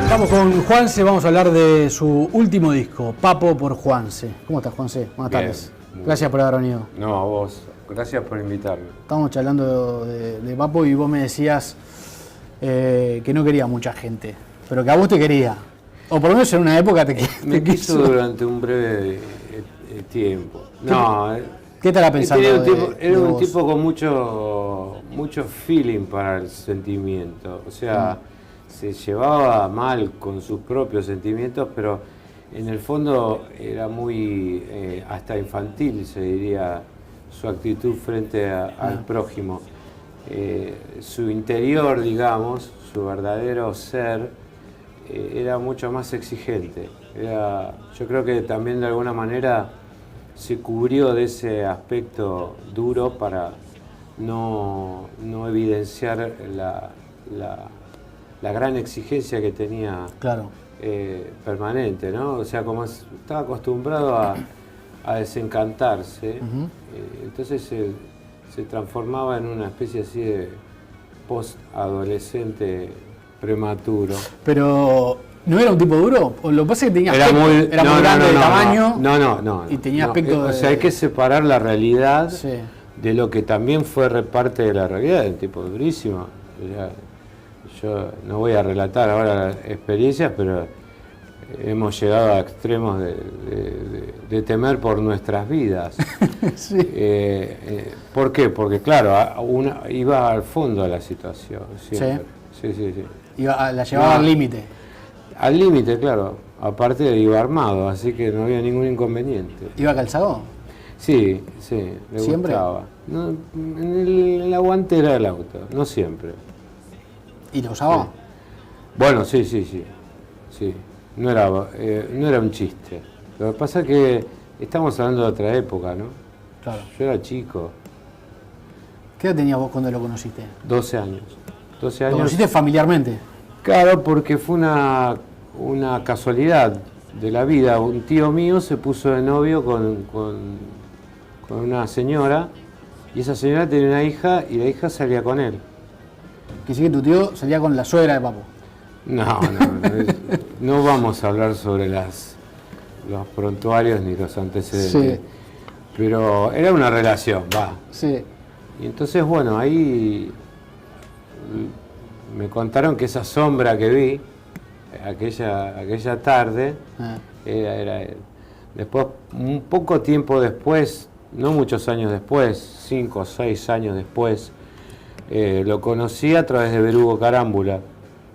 Estamos con Juanse, vamos a hablar de su último disco, Papo por Juanse. ¿Cómo estás, Juanse? Buenas tardes. Gracias por haber venido. No, a vos. Gracias por invitarme. Estamos charlando de Papo y vos me decías que no quería mucha gente, pero que a vos te quería. O por lo menos en una época me quiso durante un breve tiempo. ¿Qué estará pensando? Era un tipo con mucho feeling para el sentimiento. O sea, se llevaba mal con sus propios sentimientos, pero en el fondo era muy hasta infantil, se diría, su actitud frente al prójimo. Su interior, digamos, su verdadero ser, era mucho más exigente. Yo creo que también de alguna manera se cubrió de ese aspecto duro para no evidenciar la gran exigencia que tenía, claro, permanente, ¿no? O sea, como estaba acostumbrado a desencantarse, entonces se transformaba en una especie así de post-adolescente prematuro. Pero ¿no era un tipo duro? ¿O lo que pasa es que tenía era aspecto, muy grande de tamaño? No. Y tenía aspecto de... O sea, hay que separar la realidad, sí, de lo que también fue parte de la realidad, un tipo durísimo. Yo no voy a relatar ahora las experiencias, pero hemos llegado a extremos de temer por nuestras vidas. sí. ¿Por qué? Porque claro, iba al fondo de la situación. Siempre. Sí. La llevaba al límite. Al límite, claro. Aparte iba armado, así que no había ningún inconveniente. ¿Iba calzado? Sí, me ¿siempre? gustaba. No, en la guantera del auto, no siempre. ¿Y lo usaba? Sí. Bueno, sí. No era un chiste. Lo que pasa es que estamos hablando de otra época, ¿no? Claro. Yo era chico. ¿Qué edad tenías vos cuando lo conociste? 12 años. ¿Lo conociste familiarmente? Claro, porque fue una casualidad de la vida. Un tío mío se puso de novio con una señora, y esa señora tenía una hija y la hija salía con él. Que sí, que tu tío salía con la suegra de Papo. No vamos a hablar sobre los prontuarios ni los antecedentes. Sí. Pero era una relación, Sí. Y entonces, bueno, ahí me contaron que esa sombra que vi aquella tarde era él. Después, un poco tiempo después, no muchos años después, 5 o 6 años después, lo conocí a través de Berugo Carámbula,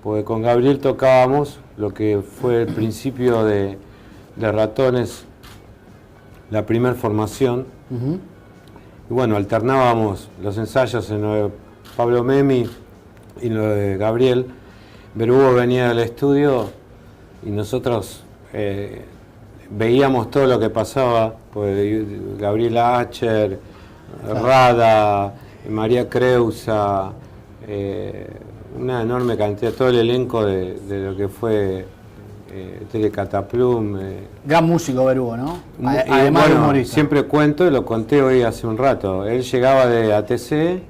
porque con Gabriel tocábamos lo que fue el principio de Ratones, la primera formación. Y bueno, alternábamos los ensayos en lo de Pablo Memi y lo de Gabriel. Berugo venía del estudio y nosotros veíamos todo lo que pasaba, pues Gabriel Acher, Rada, María Creusa, una enorme cantidad, todo el elenco de lo que fue Telecataplum. Gran músico Berugo, ¿no? Además de humorista. Siempre cuento, y lo conté hoy hace un rato, él llegaba de ATC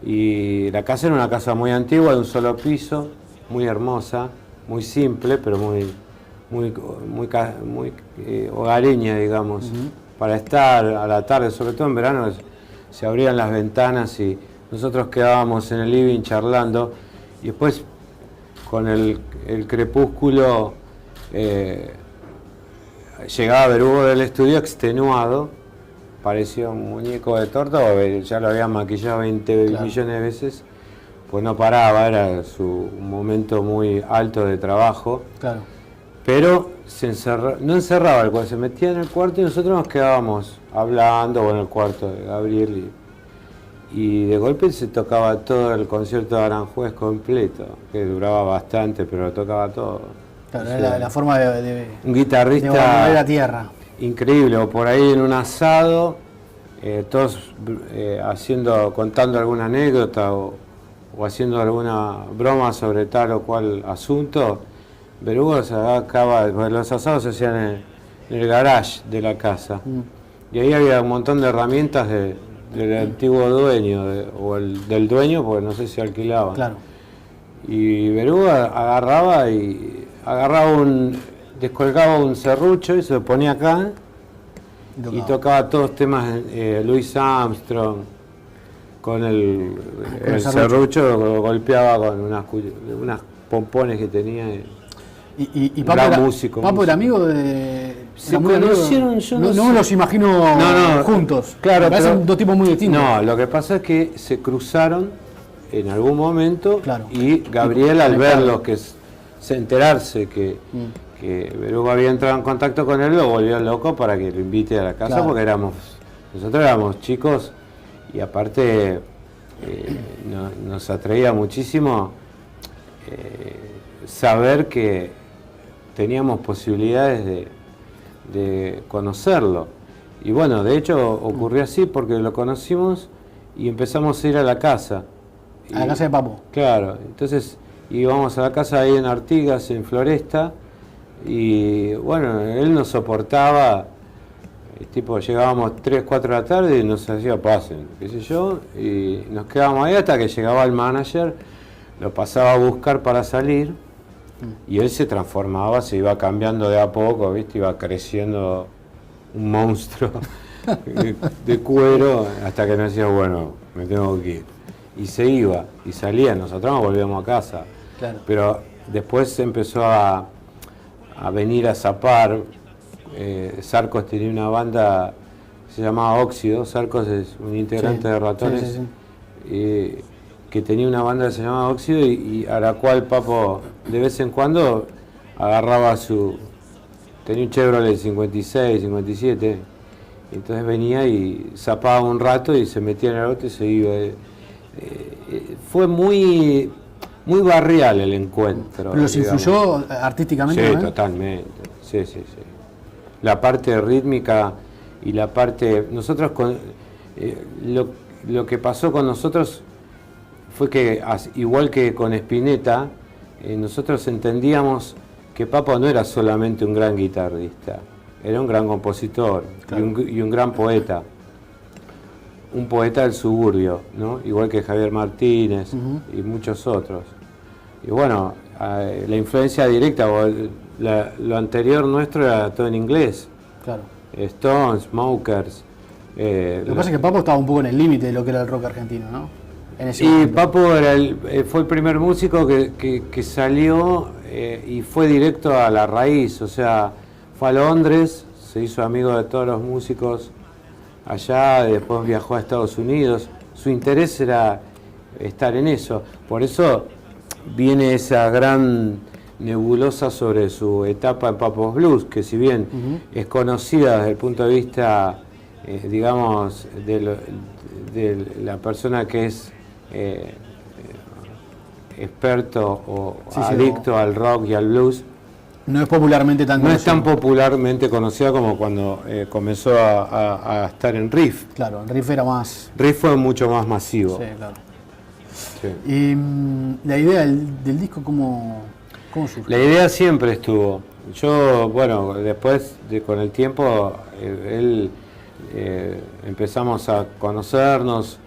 y la casa era una casa muy antigua, de un solo piso, muy hermosa, muy simple, pero muy hogareña, digamos, para estar a la tarde, sobre todo en verano, se abrían las ventanas y nosotros quedábamos en el living charlando, y después con el crepúsculo llegaba Berugo del estudio extenuado, parecía un muñeco de torta, ya lo habían maquillado 20 millones de veces, pues no paraba, era su momento muy alto de trabajo. Claro. Pero no encerraba el cuarto, se metía en el cuarto y nosotros nos quedábamos hablando, en el cuarto de Gabriel, y de golpe se tocaba todo el concierto de Aranjuez completo, que duraba bastante, pero lo tocaba todo. Claro, era la forma de un guitarrista de la tierra. Increíble, o por ahí en un asado, todos contando alguna anécdota o haciendo alguna broma sobre tal o cual asunto. Berugo se acaba, los asados se hacían en el garage de la casa. Y ahí había un montón de herramientas del antiguo dueño, del dueño, porque no sé si alquilaban. Claro. Y Berugo agarraba y descolgaba un serrucho y se lo ponía acá y tocaba todos temas Louis Armstrong. Con el serrucho golpeaba con unas pompones que tenía. Y Papo era amigo de... Se conocieron, yo no me los imagino juntos. Claro, me parecen dos tipos muy distintos. No, lo que pasa es que se cruzaron en algún momento, y Gabriel, al verlos, enterarse que Berugo había entrado en contacto con él, lo volvió loco para que lo invite a la casa, porque nosotros éramos chicos, y aparte nos atraía muchísimo saber que teníamos posibilidades de conocerlo. Y bueno, de hecho ocurrió así porque lo conocimos y empezamos a ir a la casa. A la casa de Papo. Claro, entonces íbamos a la casa ahí en Artigas, en Floresta, y bueno, él nos soportaba, tipo llegábamos 3, 4 de la tarde y nos hacía pasen, qué sé yo, y nos quedábamos ahí hasta que llegaba el manager, lo pasaba a buscar para salir, y él se transformaba, se iba cambiando de a poco, ¿viste? Iba creciendo un monstruo de cuero, hasta que nos decía, bueno, me tengo que ir. Y se iba, y salía, nosotros nos volvíamos a casa. Claro. Pero después empezó a venir a zapar. Sarcos tenía una banda que se llamaba Óxido. Sarcos es un integrante de Ratones, que tenía una banda que se llamaba Óxido, y a la cual Papo de vez en cuando agarraba tenía un Chevrolet 56, 57, y entonces venía y zapaba un rato y se metía en el auto y se iba. Fue muy barrial el encuentro. ¿Pero los influyó artísticamente? Sí, totalmente. Sí. La parte rítmica y la parte... Nosotros, lo que pasó con nosotros fue que, igual que con Spinetta, nosotros entendíamos que Papo no era solamente un gran guitarrista, era un gran compositor, claro, y un gran poeta. Un poeta del suburbio, ¿no? Igual que Javier Martínez y muchos otros. Y bueno, la influencia directa, lo anterior nuestro era todo en inglés. Claro. Stones, Smokers. Lo que pasa es que Papo estaba un poco en el límite de lo que era el rock argentino, ¿no? Y Papo fue el primer músico que salió y fue directo a la raíz, o sea, fue a Londres, se hizo amigo de todos los músicos allá, después viajó a Estados Unidos. Su interés era estar en eso, por eso viene esa gran nebulosa sobre su etapa en Papo's Blues, que si bien es conocida desde el punto de vista, digamos, de la persona que es experto o adicto al rock y al blues, no es popularmente tan conocida. No es tan popularmente conocida como cuando comenzó a estar en Riff. Claro, en Riff era más... Riff fue mucho más masivo. Sí, claro. Sí. Y la idea del disco, ¿cómo surgió? La idea siempre estuvo. Yo, bueno, después, con el tiempo, empezamos a conocernos.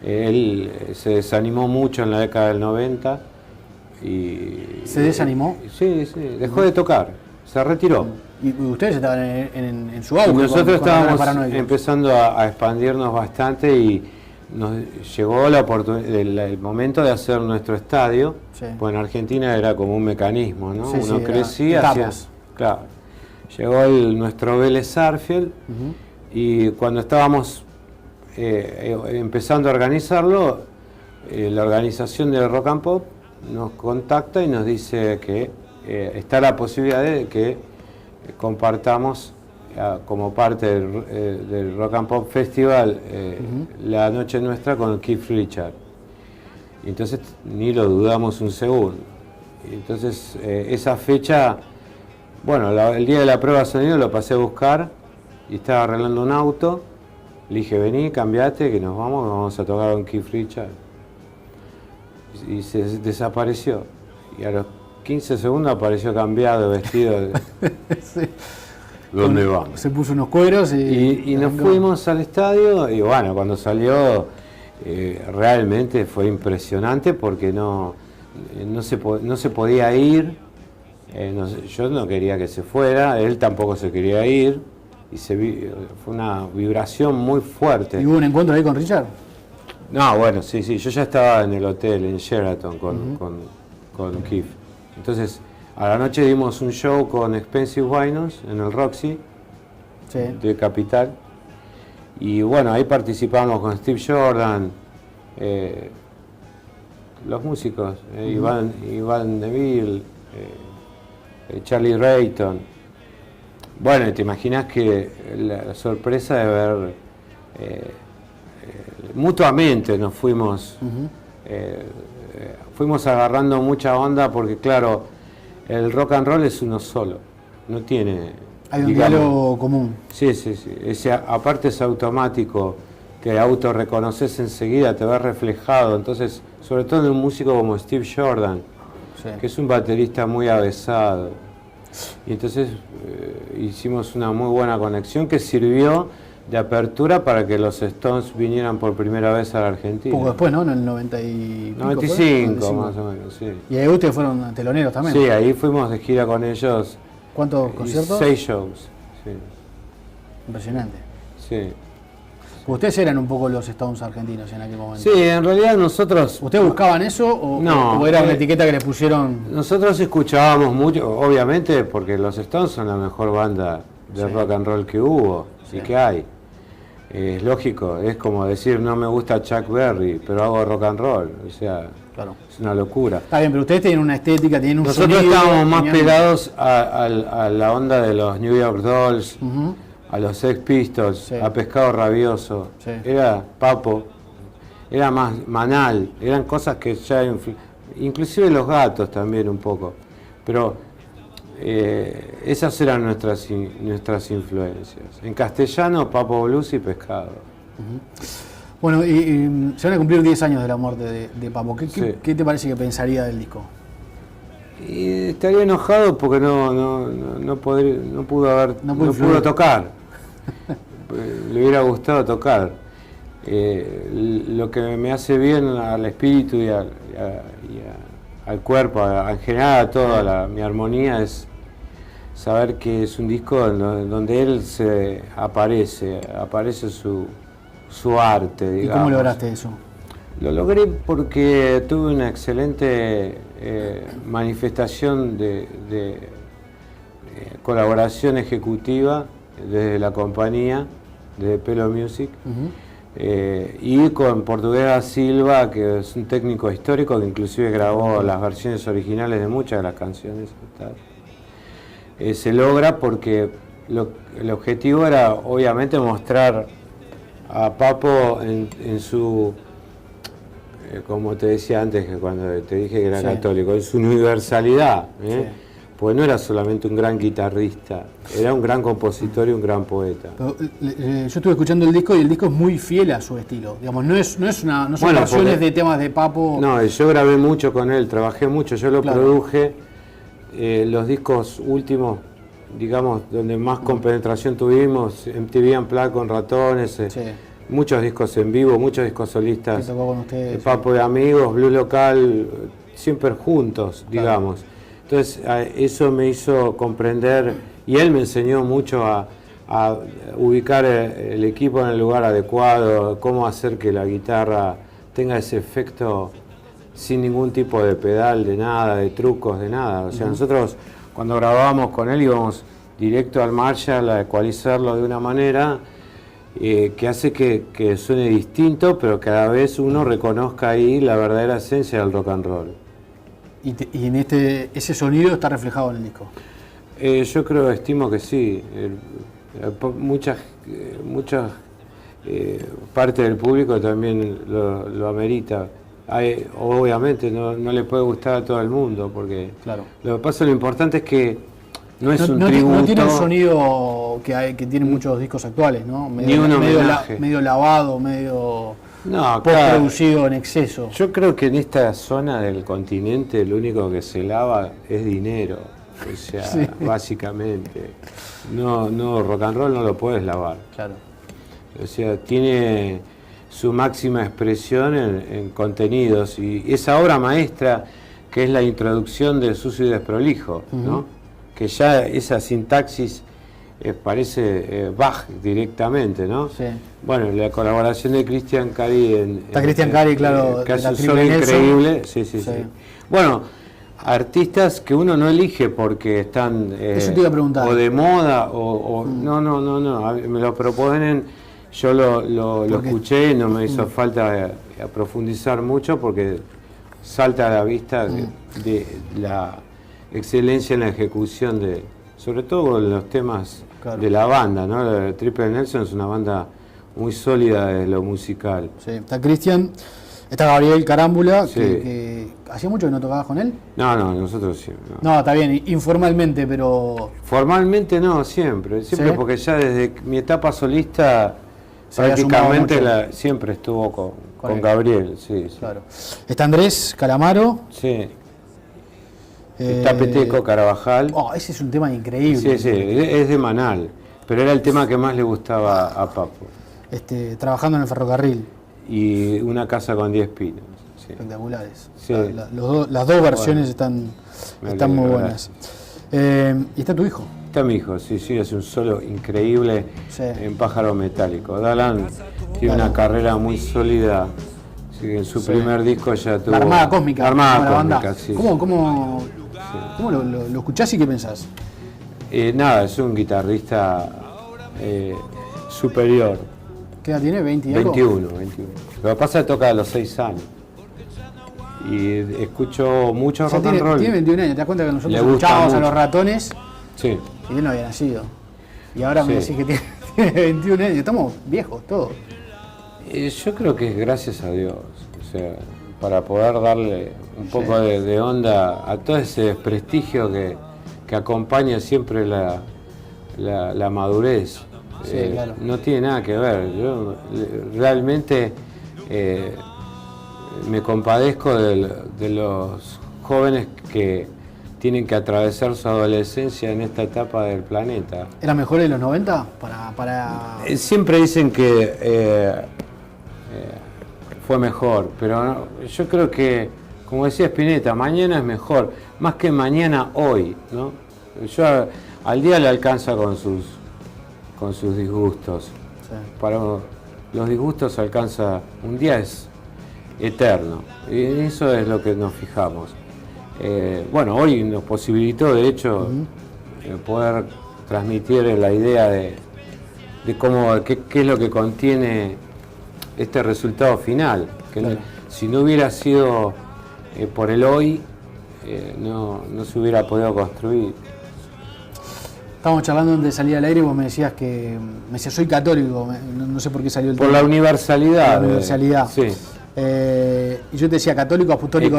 Él se desanimó mucho en la década del 90. ¿Se desanimó? Sí, dejó de tocar, se retiró. ¿Y ustedes estaban en su auge? Nosotros estábamos empezando a expandirnos bastante y nos llegó el momento de hacer nuestro estadio. Sí. Pues en Argentina era como un mecanismo, ¿no? Uno crecía, claro. Llegó nuestro Vélez Sarsfield, y cuando estábamos empezando a organizarlo, la organización del Rock and Pop nos contacta y nos dice que está la posibilidad de que compartamos como parte del Rock and Pop Festival la noche nuestra con Keith Richards. Y entonces ni lo dudamos un segundo. Y entonces esa fecha, bueno, el día de la prueba de sonido lo pasé a buscar y estaba arreglando un auto. Le dije, vení, cambiate, que nos vamos a tocar con Keith Richards. Y se desapareció. Y a los 15 segundos apareció cambiado, vestido. Sí. ¿Dónde vamos? Se puso unos cueros y nos fuimos al estadio. Y bueno, cuando salió, realmente fue impresionante porque no se podía ir. Yo no quería que se fuera, él tampoco se quería ir, y fue una vibración muy fuerte. ¿Y hubo un encuentro ahí con Richard? No, bueno, sí, yo ya estaba en el hotel, en Sheraton, con Keith. Entonces, a la noche dimos un show con Expensive Winans en el Roxy, de Capital. Y bueno, ahí participamos con Steve Jordan, los músicos, Iván Neville, Charlie Rayton. Bueno, te imaginas que la sorpresa de ver, mutuamente nos fuimos, fuimos agarrando mucha onda porque claro, el rock and roll es uno solo, no tiene... Hay un diálogo común. Sí. Aparte es automático, te autorreconoces enseguida, te ves reflejado. Entonces, sobre todo en un músico como Steve Jordan, que es un baterista muy avesado. Y entonces hicimos una muy buena conexión que sirvió de apertura para que los Stones vinieran por primera vez a la Argentina. Poco después, ¿no? En el 95, 95 más o menos, sí. Y ahí ustedes fueron teloneros también. Sí, ahí fuimos de gira con ellos. ¿Cuántos conciertos? 6 shows, sí. Impresionante. Sí. Ustedes eran un poco los Stones argentinos en aquel momento. Sí, en realidad nosotros... ¿Ustedes buscaban eso o, no, o era una etiqueta que les pusieron? Nosotros escuchábamos mucho, obviamente, porque los Stones son la mejor banda de rock and roll que hubo y que hay. Es lógico, es como decir, no me gusta Chuck Berry, pero hago rock and roll. O sea, claro, es una locura. Está bien, pero ustedes tienen una estética, tienen un Nosotros sonido, estábamos más pegados a la onda de los New York Dolls, a los Sex Pistols, a Pescado Rabioso. Era Papo, era más Manal, eran cosas que ya... Inclusive los Gatos también un poco. Pero esas eran nuestras influencias. En castellano, Papo Blues y Pescado. Bueno, y se van a cumplir 10 años de la muerte de Papo. ¿Qué te parece que pensaría del disco? Y estaría enojado porque no pudo tocar. Le hubiera gustado tocar. Lo que me hace bien al espíritu y al cuerpo, en general a toda mi armonía, es saber que es un disco donde él se aparece su arte, digamos. ¿Y cómo lograste eso? Lo logré porque tuve una excelente manifestación de colaboración ejecutiva desde la compañía, desde Pelo Music, y con Portugués da Silva, que es un técnico histórico que inclusive grabó las versiones originales de muchas de las canciones. Se logra porque el objetivo era obviamente mostrar a Papo en su, como te decía antes, que cuando te dije que era católico, en su universalidad, porque no era solamente un gran guitarrista, era un gran compositor y un gran poeta. Pero, yo estuve escuchando el disco y el disco es muy fiel a su estilo, digamos, no son versiones de temas de Papo. No, yo grabé mucho con él, trabajé mucho, yo lo produje. Los discos últimos, digamos, donde más compenetración tuvimos, MTV Unplugged con Ratones, muchos discos en vivo, muchos discos solistas, tocó con ustedes, Papo de Amigos, Blues Local, siempre juntos, digamos. Entonces eso me hizo comprender, y él me enseñó mucho a ubicar el equipo en el lugar adecuado, cómo hacer que la guitarra tenga ese efecto sin ningún tipo de pedal, de nada, de trucos, de nada. O sea, nosotros cuando grabábamos con él íbamos directo al Marshall a ecualizarlo de una manera que hace que suene distinto, pero cada vez uno reconozca ahí la verdadera esencia del rock and roll. ¿Y en ese sonido está reflejado en el disco? Yo estimo que sí. Muchas parte del público también lo amerita. Obviamente no le puede gustar a todo el mundo, porque lo que pasa, lo importante es que no es un tributo. No tiene un sonido que tiene muchos discos actuales, ¿no? Medio lavado, medio producido en exceso. Yo creo que en esta zona del continente lo único que se lava es dinero, o sea, básicamente. No, rock and roll no lo puedes lavar. Claro. O sea, tiene su máxima expresión en contenidos, y esa obra maestra que es la introducción de Sucio y Desprolijo, ¿no? Que ya esa sintaxis parece Bach directamente, ¿no? Sí. Bueno, la colaboración de Christian Cari está Christian Cari, claro, que de la hace un solo Triple Nelson. increíble. Sí. Bueno, artistas que uno no elige porque están Eso te iba a preguntar. o de moda no, me lo proponen, yo lo escuché y no me hizo falta profundizar mucho porque salta a la vista de la excelencia en la ejecución de, sobre todo en los temas de la banda, ¿no? La Triple Nelson es una banda muy sólida de lo musical. Sí, está Cristian, está Gabriel Carámbula, que hacía mucho que no tocabas con él. No, nosotros siempre. No, está bien, informalmente, pero... Formalmente no, siempre ¿Sí? porque ya desde mi etapa solista se prácticamente siempre estuvo con Gabriel, sí. Claro. Está Andrés Calamaro. Sí. Está Peteco Carabajal. Ese es un tema increíble. Sí, es de Manal, pero era el tema que más le gustaba a Papo. Trabajando en el ferrocarril. Y Una casa con 10 pinos. Sí. Espectaculares. Sí. Las dos versiones están muy buenas. ¿Y está tu hijo? Está mi hijo, sí, es un solo increíble en Pájaro Metálico. Dalan tiene una carrera muy sólida. Sí, en su primer disco ya tuvo... La Armada Cósmica. Armada Cósmica, sí. ¿Cómo lo escuchás y qué pensás? Nada, es un guitarrista superior. ¿Qué edad tiene? ¿20 y algo? 21. Lo que pasa es que toca a los 6 años. Y escucho mucho rock and roll. Tiene 21 años, ¿te das cuenta que nosotros escuchábamos a los Ratones? Sí. Y él no había nacido. Y ahora me decís que tiene 21 años. Estamos viejos todos. Yo creo que es gracias a Dios. O sea, para poder darle un poco de onda a todo ese desprestigio que acompaña siempre la madurez. Claro. No tiene nada que ver. Yo realmente me compadezco de los jóvenes que tienen que atravesar su adolescencia en esta etapa del planeta. ¿Era mejor en los 90? Siempre dicen que fue mejor, pero yo creo que, como decía Spinetta, mañana es mejor, más que mañana, hoy, ¿no? Yo al día le alcanza con sus disgustos. Sí. Para los disgustos alcanza, un día es eterno, y eso es lo que nos fijamos. Bueno, hoy nos posibilitó, de hecho, poder transmitir la idea de cómo, qué es lo que contiene este resultado final. Que si no hubiera sido por el hoy, no se hubiera podido construir. Estábamos charlando antes de salir al aire y vos me decías soy católico, no sé por qué salió el tema. Por la universalidad. La universalidad. Sí. Y yo te decía católico, apostólico,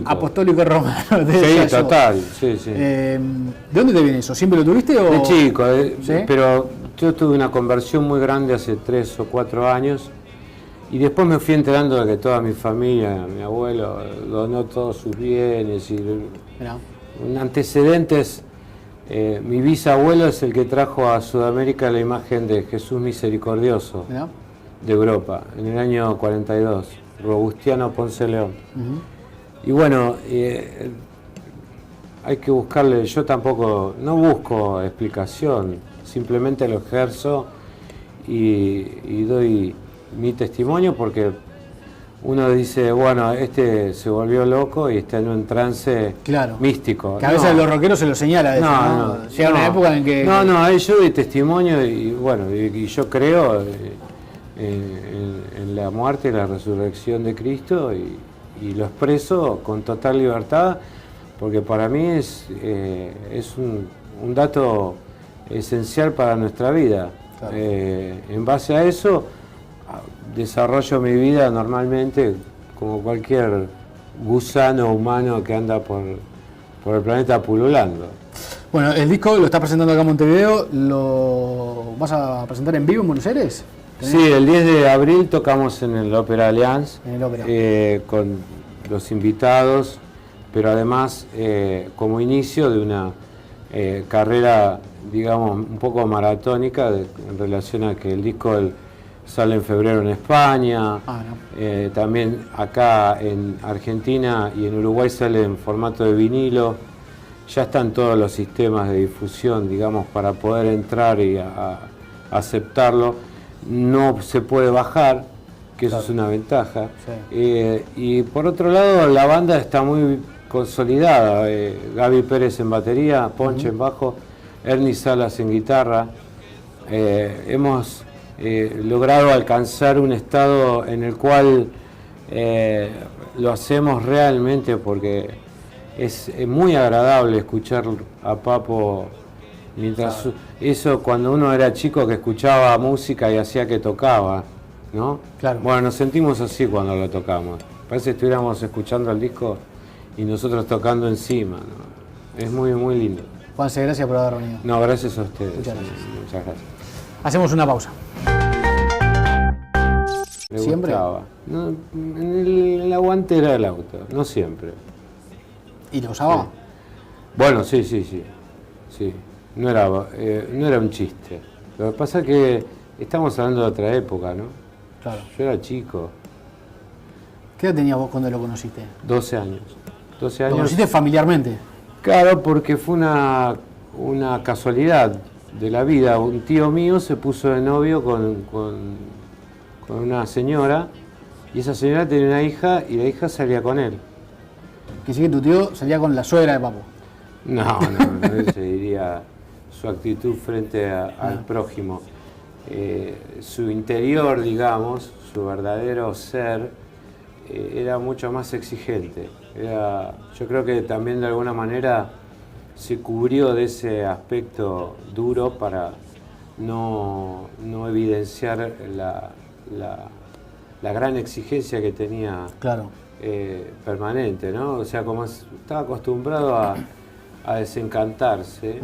apostólico romano. Sí, total. Sí. ¿De dónde te viene eso? ¿Siempre lo tuviste? De chico, ¿Sí? Pero yo tuve una conversión muy grande hace 3 o 4 años y después me fui enterando de que toda mi familia, mi abuelo, donó todos sus bienes y antecedentes. Mi bisabuelo es el que trajo a Sudamérica la imagen de Jesús Misericordioso de Europa en el año 42. Robustiano Ponce León. Y bueno, hay que buscarle, yo tampoco, no busco explicación, simplemente lo ejerzo y doy mi testimonio porque uno dice, bueno, este se volvió loco y está en un trance místico. Que a veces los rockeros se lo señala. Llega una época en que... Yo doy testimonio y bueno, y yo creo en la muerte y la resurrección de Cristo y lo expreso con total libertad porque para mí es un dato esencial para nuestra vida. Claro. En base a eso desarrollo mi vida normalmente como cualquier gusano humano que anda por el planeta pululando. Bueno, el disco lo estás presentando acá en Montevideo, ¿lo vas a presentar en vivo en Buenos Aires? Sí, el 10 de abril tocamos en el Ópera Allianz con los invitados, pero además como inicio de una carrera, digamos, un poco maratónica en relación a que el disco sale en febrero en España, no. también acá en Argentina y en Uruguay sale en formato de vinilo. Ya están todos los sistemas de difusión, digamos, para poder entrar y aceptarlo. No se puede bajar, que eso es una ventaja. Sí. Y por otro lado, la banda está muy consolidada. Gaby Pérez en batería, Ponche en bajo, Ernie Salas en guitarra. Hemos logrado alcanzar un estado en el cual lo hacemos realmente porque es muy agradable escuchar a Papo mientras eso cuando uno era chico que escuchaba música y hacía que tocaba, ¿no? Claro. Bueno, nos sentimos así cuando lo tocamos. Parece que estuviéramos escuchando el disco y nosotros tocando encima, ¿no? Es muy, muy lindo. Juanse, gracias por haber venido. No, gracias a ustedes. Muchas gracias. Muchas gracias. Hacemos una pausa. Le ¿Siempre? Gustaba. No, en la guantera del auto, no siempre. ¿Y lo usaba? Sí. Bueno, sí. No era un chiste. Lo que pasa es que estamos hablando de otra época, ¿no? Claro. Yo era chico. ¿Qué edad tenías vos cuando lo conociste? 12 años. 12 años. ¿Lo conociste familiarmente? Claro, porque fue una casualidad de la vida. Un tío mío se puso de novio con una señora y esa señora tenía una hija y la hija salía con él. Que sí que tu tío salía con la suegra de Papo. No se diría su actitud frente al prójimo. Su interior, digamos, su verdadero ser, era mucho más exigente. Yo creo que también de alguna manera se cubrió de ese aspecto duro para no evidenciar la gran exigencia que tenía. Claro. Permanente, ¿no? O sea, como estaba acostumbrado a desencantarse,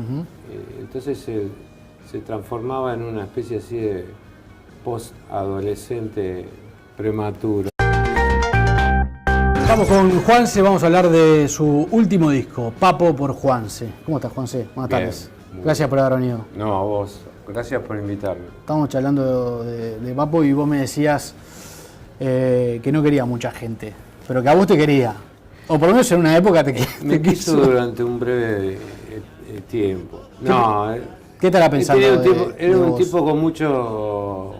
entonces se transformaba en una especie así de post-adolescente prematuro. Estamos con Juanse, vamos a hablar de su último disco, Papo por Juanse. ¿Cómo estás, Juanse? Buenas tardes. Gracias por haber venido. No, a vos. Gracias por invitarme. Estábamos charlando de Papo y vos me decías que no quería mucha gente, pero que a vos te quería. O por lo menos en una época me quiso durante un breve tiempo. No, ¿qué estará pensando? Era un tipo con mucho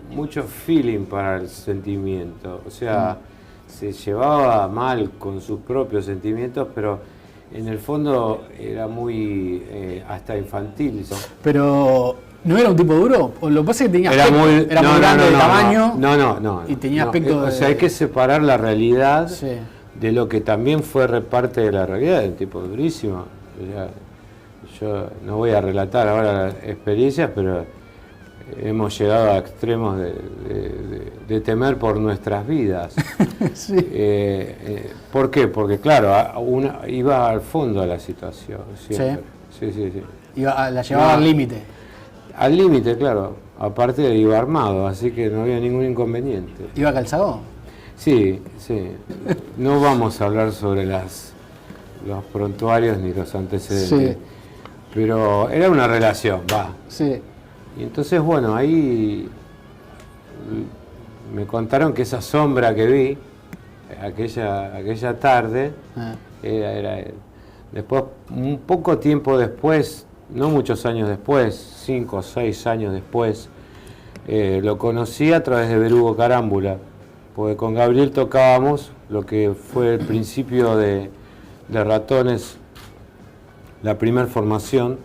feeling para el sentimiento. O sea, se llevaba mal con sus propios sentimientos, pero en el fondo era muy hasta infantil. Pero ¿no era un tipo duro? O lo que pasa es que tenía era aspecto, muy grande de tamaño. No. Y tenía aspecto O sea, hay que separar la realidad Sí. de lo que también fue parte de la realidad. Un tipo durísimo. O sea, yo no voy a relatar ahora las experiencias, pero hemos llegado a extremos de temer por nuestras vidas. Sí. ¿Por qué? Porque claro, iba al fondo de la situación. Siempre. Sí. La llevaba al límite. Al límite, claro. Aparte iba armado, así que no había ningún inconveniente. ¿Iba calzado? Sí. No vamos a hablar sobre los prontuarios ni los antecedentes. Sí. Pero era una relación, Sí. Y entonces, bueno, ahí me contaron que esa sombra que vi aquella tarde era él. Después, un poco tiempo después, no muchos años después, 5 o 6 años después, lo conocí a través de Berugo Carámbula, porque con Gabriel tocábamos lo que fue el principio de Ratones, la primera formación.